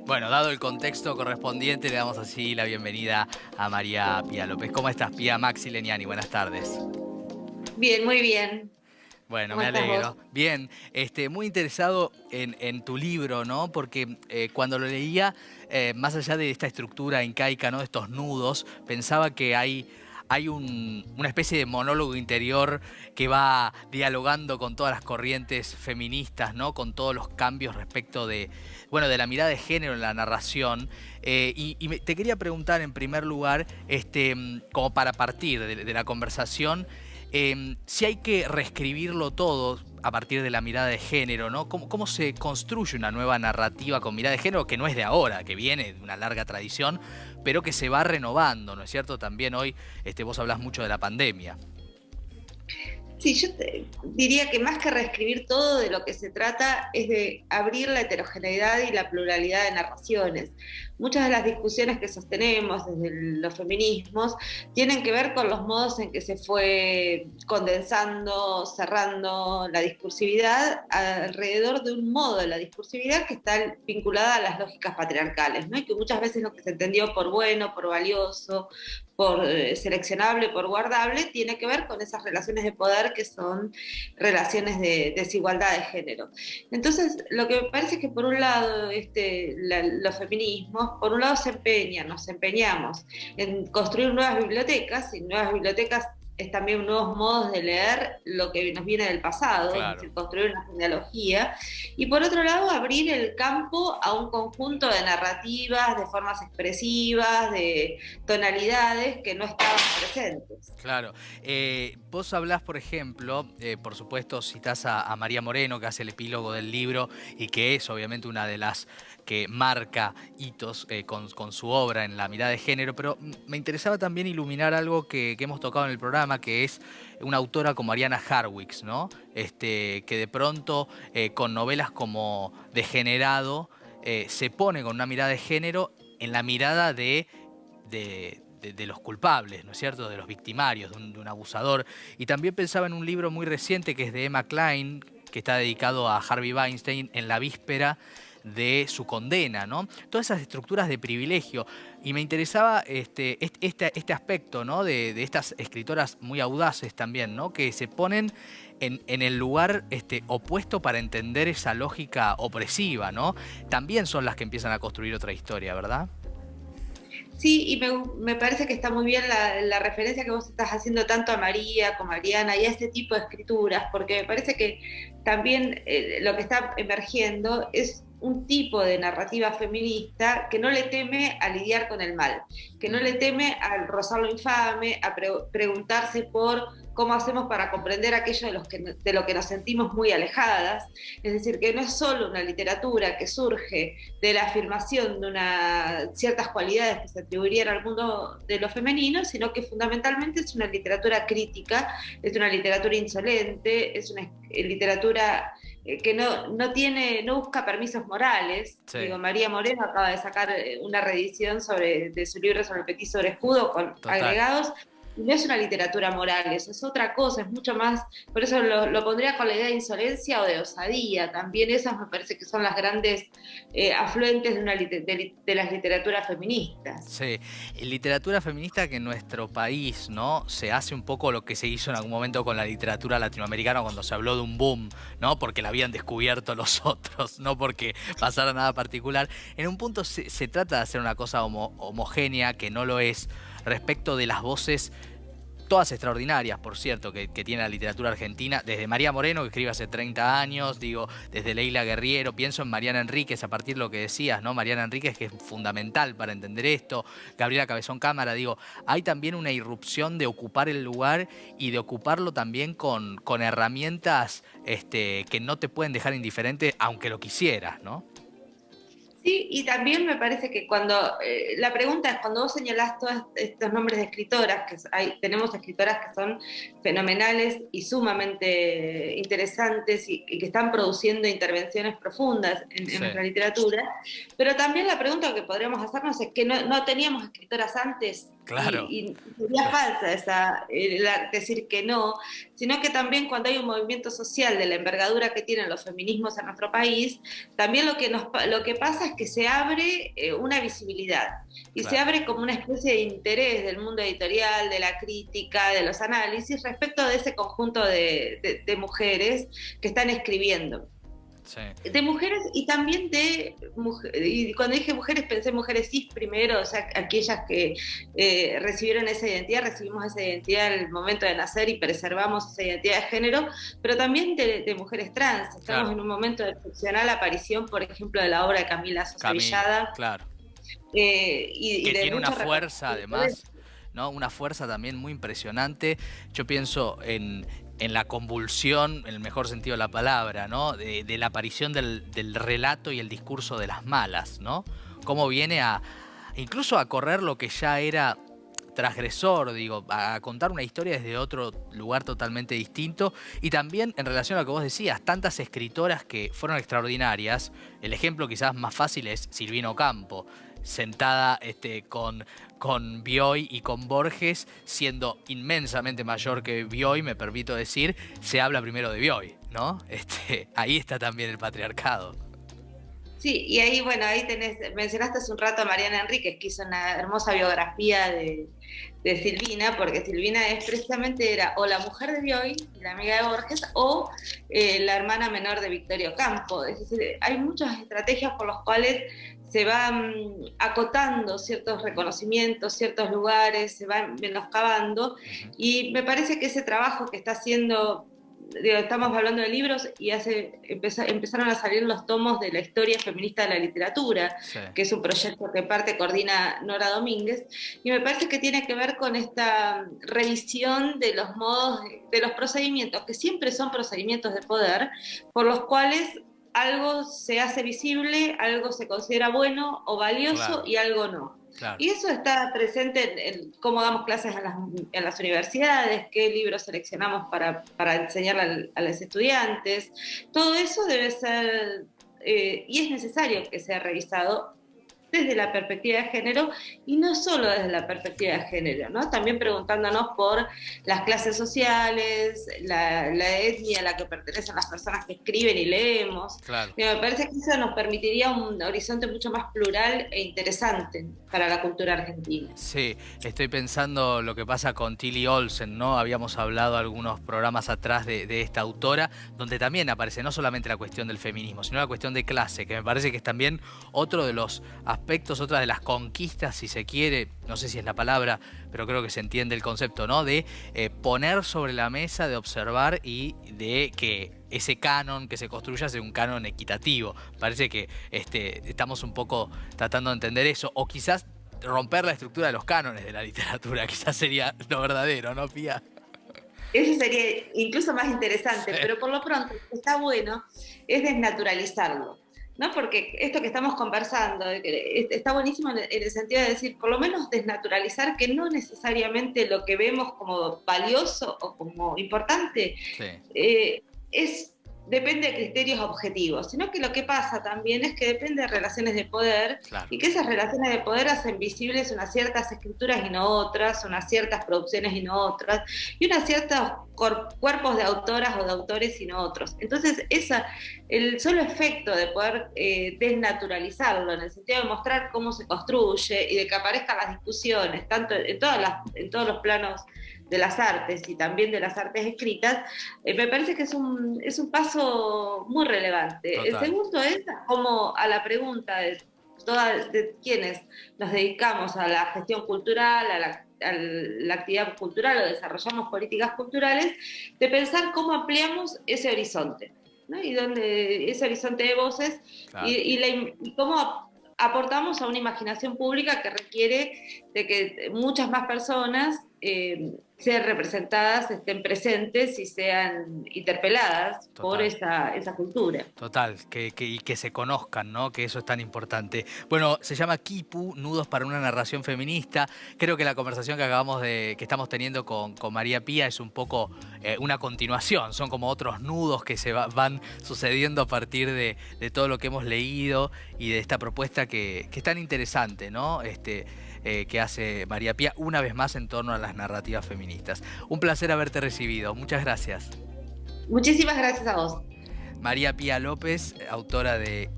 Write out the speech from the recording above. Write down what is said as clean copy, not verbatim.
Bueno, dado el contexto correspondiente, le damos así la bienvenida a María Pía López. ¿Cómo estás, Pía? Maxi Leniani, buenas tardes. Bien, muy bien. Bueno, ¿Cómo me estás vos? alegro. Bien, muy interesado en tu libro, ¿no? Porque cuando lo leía, más allá de esta estructura incaica, ¿no? De estos nudos, pensaba que hay una especie de monólogo interior que va dialogando con todas las corrientes feministas, ¿no? Con todos los cambios respecto de, bueno, de la mirada de género en la narración. Te quería preguntar en primer lugar, como para partir de la conversación, si hay que reescribirlo todo a partir de la mirada de género, ¿no? ¿Cómo se construye una nueva narrativa con mirada de género que no es de ahora, que viene de una larga tradición, pero que se va renovando, ¿no es cierto? También hoy vos hablás mucho de la pandemia. Sí, diría que más que reescribir todo, de lo que se trata es de abrir la heterogeneidad y la pluralidad de narraciones. Muchas de las discusiones que sostenemos desde los feminismos tienen que ver con los modos en que se fue condensando, cerrando la discursividad alrededor de un modo de la discursividad que está vinculada a las lógicas patriarcales, ¿no? Y que muchas veces lo que se entendió por bueno, por valioso, por seleccionable, por guardable, tiene que ver con esas relaciones de poder que son relaciones de desigualdad de género. Entonces, lo que me parece es que por un lado los feminismos, por un lado nos empeñamos en construir nuevas bibliotecas, y nuevas bibliotecas es también nuevos modos de leer lo que nos viene del pasado, es Claro. decir, construir una genealogía, y por otro lado abrir el campo a un conjunto de narrativas, de formas expresivas, de tonalidades que no estaban presentes. Claro. Vos hablás, por ejemplo, por supuesto citás a María Moreno, que hace el epílogo del libro y que es obviamente una de las que marca hitos con su obra en la mirada de género, pero me interesaba también iluminar algo que hemos tocado en el programa, que es una autora como Ariana Harwicz, ¿no? Que de pronto con novelas como Degenerado se pone con una mirada de género en la mirada de los culpables, ¿no es cierto? De los victimarios, de un abusador. Y también pensaba en un libro muy reciente que es de Emma Klein, que está dedicado a Harvey Weinstein en la víspera de su condena, ¿no? Todas esas estructuras de privilegio. Y me interesaba este aspecto, ¿no? De estas escritoras muy audaces también, ¿no? Que se ponen en el lugar opuesto para entender esa lógica opresiva, ¿no? También son las que empiezan a construir otra historia, ¿verdad? Sí, y me parece que está muy bien la referencia que vos estás haciendo tanto a María como a Ariana y a este tipo de escrituras, porque me parece que también lo que está emergiendo es un tipo de narrativa feminista que no le teme a lidiar con el mal, que no le teme al rozar lo infame, a preguntarse por cómo hacemos para comprender aquello de lo que nos sentimos muy alejadas. Es decir, que no es solo una literatura que surge de la afirmación de ciertas cualidades que se atribuirían al mundo de lo femenino, sino que fundamentalmente es una literatura crítica, es una literatura insolente, es una literatura que no busca permisos morales. Sí, Digo, María Moreno acaba de sacar una reedición de su libro sobre el Petit sobre escudo con total. agregados. Y no es una literatura moral, eso es otra cosa, es mucho más, por eso lo pondría con la idea de insolencia o de osadía. También esas me parece que son las grandes afluentes de las literaturas feministas. Sí, en literatura feminista que en nuestro país, ¿no? Se hace un poco lo que se hizo en algún momento con la literatura latinoamericana cuando se habló de un boom, ¿no? Porque la habían descubierto los otros, no porque pasara nada particular. En un punto se trata de hacer una cosa homogénea, que no lo es, respecto de las voces todas extraordinarias, por cierto, que tiene la literatura argentina, desde María Moreno, que escribe hace 30 años, digo, desde Leila Guerriero, pienso en Mariana Enríquez, a partir de lo que decías, ¿no? Mariana Enríquez, que es fundamental para entender esto, Gabriela Cabezón Cámara, digo, hay también una irrupción de ocupar el lugar y de ocuparlo también con herramientas que no te pueden dejar indiferente, aunque lo quisieras, ¿no? Sí, y también me parece que la pregunta es, cuando vos señalás todos estos nombres de escritoras, tenemos escritoras que son fenomenales y sumamente interesantes y que están produciendo intervenciones profundas en Sí, nuestra literatura, pero también la pregunta que podríamos hacernos es que no teníamos escritoras antes. claro, Y sería claro. falsa decir que no, sino que también cuando hay un movimiento social de la envergadura que tienen los feminismos en nuestro país, también lo que pasa es que se abre una visibilidad y se abre como una especie de interés del mundo editorial, de la crítica, de los análisis respecto de ese conjunto de mujeres que están escribiendo. Sí. De mujeres y también y cuando dije mujeres pensé mujeres cis primero, o sea, aquellas que recibieron esa identidad, recibimos esa identidad en el momento de nacer y preservamos esa identidad de género, pero también de mujeres trans. Estamos en un momento de excepcional aparición, por ejemplo, de la obra de Camila Sosa Villada. Claro. Y que de tiene una fuerza, además, ¿no? Una fuerza también muy impresionante. Yo pienso en la convulsión, en el mejor sentido de la palabra, ¿no? De la aparición del relato y el discurso de las malas, ¿no? Cómo viene incluso a correr lo que ya era transgresor, digo, a contar una historia desde otro lugar totalmente distinto. Y también en relación a lo que vos decías, tantas escritoras que fueron extraordinarias. El ejemplo quizás más fácil es Silvina Ocampo, sentada con Bioy y con Borges, siendo inmensamente mayor que Bioy, me permito decir, se habla primero de Bioy, ¿no? Ahí está también el patriarcado. Sí, y ahí, bueno, mencionaste hace un rato a Mariana Enríquez, que hizo una hermosa biografía de Silvina, porque Silvina precisamente era o la mujer de Bioy, la amiga de Borges, o la hermana menor de Victorio Ocampo. Es decir, hay muchas estrategias por las cuales se van acotando ciertos reconocimientos, ciertos lugares, se van menoscabando, y me parece que ese trabajo que está haciendo, estamos hablando de libros y empezaron a salir los tomos de la historia feminista de la literatura, sí, que es un proyecto que coordina Nora Domínguez, y me parece que tiene que ver con esta revisión de los modos, de los procedimientos, que siempre son procedimientos de poder, por los cuales algo se hace visible, algo se considera bueno o valioso, claro, y algo no. Claro. Y eso está presente en cómo damos clases en las universidades, qué libros seleccionamos para enseñar a los estudiantes. Todo eso debe ser, y es necesario que sea revisado desde la perspectiva de género, y no solo desde la perspectiva de género, ¿no? También preguntándonos por las clases sociales, la etnia a la que pertenecen las personas que escriben y leemos. Claro. Me parece que eso nos permitiría un horizonte mucho más plural e interesante para la cultura argentina. Sí, estoy pensando lo que pasa con Tilly Olsen, ¿no? Habíamos hablado algunos programas atrás de esta autora, donde también aparece no solamente la cuestión del feminismo, sino la cuestión de clase, que me parece que es también otro de los aspectos, otra de las conquistas, si se quiere, no sé si es la palabra, pero creo que se entiende el concepto, ¿no? De poner sobre la mesa, de observar y de que ese canon que se construya sea un canon equitativo. Parece que estamos un poco tratando de entender eso, o quizás romper la estructura de los cánones de la literatura, quizás sería lo verdadero, ¿no, Pía? Eso sería incluso más interesante, sí, pero por lo pronto está bueno es desnaturalizarlo, ¿no? Porque esto que estamos conversando está buenísimo en el sentido de decir, por lo menos desnaturalizar que no necesariamente lo que vemos como valioso o como importante, sí, depende de criterios objetivos, sino que lo que pasa también es que depende de relaciones de poder, claro, y que esas relaciones de poder hacen visibles unas ciertas escrituras y no otras, unas ciertas producciones y no otras, y unos ciertos cuerpos de autoras o de autores y no otros. Entonces, el solo efecto de poder desnaturalizarlo, en el sentido de mostrar cómo se construye y de que aparezcan las discusiones, tanto en todos los planos de las artes y también de las artes escritas, me parece que es un paso muy relevante. Total. El segundo es como a la pregunta de quienes nos dedicamos a la gestión cultural, a la actividad cultural o desarrollamos políticas culturales, de pensar cómo ampliamos ese horizonte, ¿no? Y donde ese horizonte de voces, claro, y cómo aportamos a una imaginación pública que requiere de que muchas más personas sean representadas, estén presentes y sean interpeladas, total, por esa cultura. Total, y que se conozcan, ¿no? Que eso es tan importante. Bueno, se llama Quipu, Nudos para una narración feminista. Creo que la conversación que estamos teniendo con María Pía es un poco una continuación. Son como otros nudos que se van sucediendo a partir de todo lo que hemos leído y de esta propuesta que es tan interesante, ¿no? Que hace María Pía una vez más en torno a las narrativas feministas. Un placer haberte recibido. Muchas gracias. Muchísimas gracias a vos. María Pía López, autora de